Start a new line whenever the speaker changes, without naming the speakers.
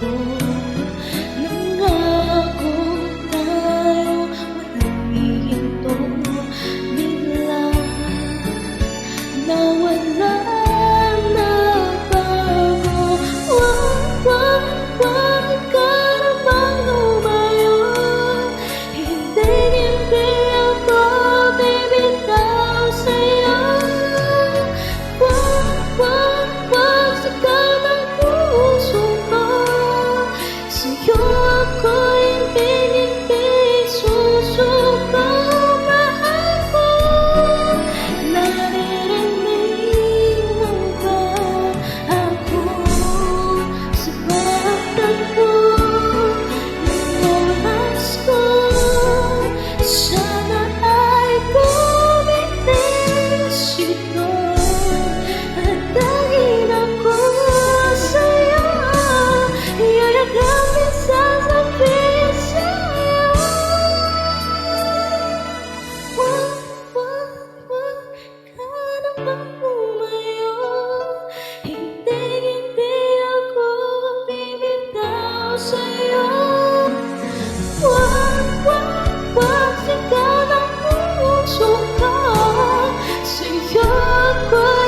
mundo. Nangako tayo walang hihinto, bigla nawala na bago. Wag ka na bang lumayo, hindi ako bibitaw sa'yo. Wag sigaw ng puso ko, sa'yo ako'y hindi susuko. Mahal ko, naririnig mo ba ako sa pagtakbo ng oras ko? Sana ay bumitis ito at dahil ako sa'yo, yun ang aming sasabihin sa'yo. Wag ka na bang lumayo, hindi ako bibitaw sa'yo. Wag sigaw ng puso ko, sa'yo ako'y